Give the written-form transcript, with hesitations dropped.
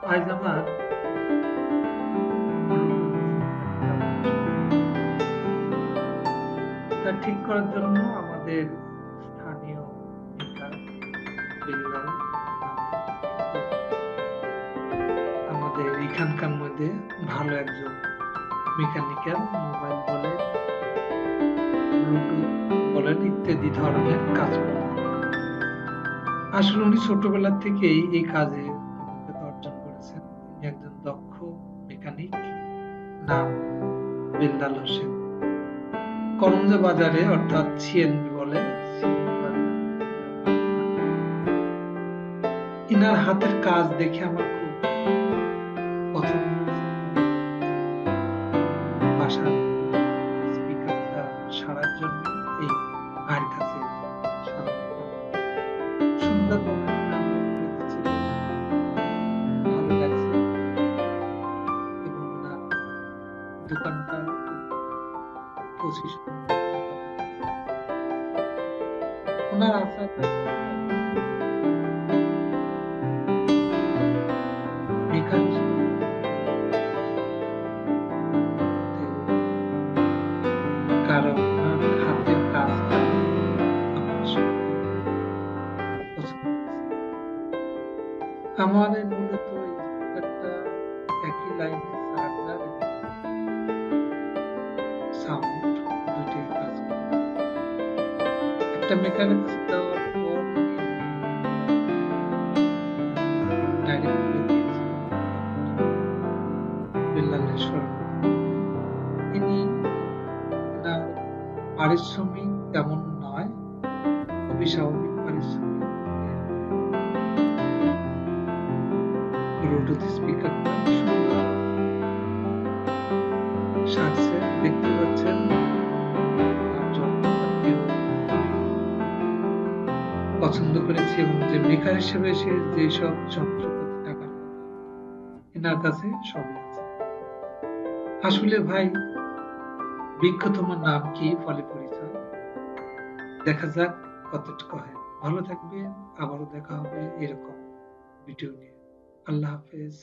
আজ আমার তা ঠিক করার জন্য আমাদের স্থানীয় মেকার বিল্লাল নামে আমাদের এখানকার মধ্যে ভালো একজন মেকানিক্যাল, মোবাইল বলেন, ব্লুটুথ বলেন ইত্যাদি ধরনের কাজ করে থাকেন। আসলে উনি ছোটবেলা থেকেই এই কাজে অভিজ্ঞতা অর্জন করেছেন। তিনি একজন দক্ষ মেকানিক, নাম বিল্লাল হোসেন। করমজা বাজারে অর্থাৎ সিএনবি বলে, সিএনবি বাজারে ইনার হাতের কাজ দেখে আমার খুব পছন্দ হয়েছে। বাসার স্পিকারটা সারার জন্য এই ভাইয়ের কাছে সরবরাহ সুন্দরভাবে নাম্বার করে দিচ্ছে, ভালো লাগছে। এবং ওনার দোকানটা পজিশন, ওনার আচার মেকার হিসেবে কারণ ওনার হাতের কাজটা আমার সত্যি পছন্দ হয়েছে। আমার মূলত এই স্পিকারটা একই লাইনে চার্জার এবং সাউন্ড দুটোই কাজ করে। একটা মেকারের কাছে দেওয়ার পর ডাইরেক্ট বলে দিয়েছে বিল্লালের স্মরণে তিনি এনার পারিশ্রমিক তেমন নয়, খুবই স্বাভাবিক পারিশ্রমিক ব্লুটুথ স্পিকারটা সুন্দর সাজছে, দেখতে পাচ্ছেন। তার যন্ত্রপাতিও পছন্দ করেছি এবং যে মেকার হিসেবে সে যেসব যন্ত্রপাতি টাকার কথা এনার কাছে সবই আছে। আসলে ভাই, বৃক্ষ তোমার নাম কি, ফলে পরিচয়। দেখা যাক কতটুকু হয়। ভালো থাকবে, আবারও দেখা হবে এরকম ভিডিও নিয়ে। আল্লাহ হাফেজ।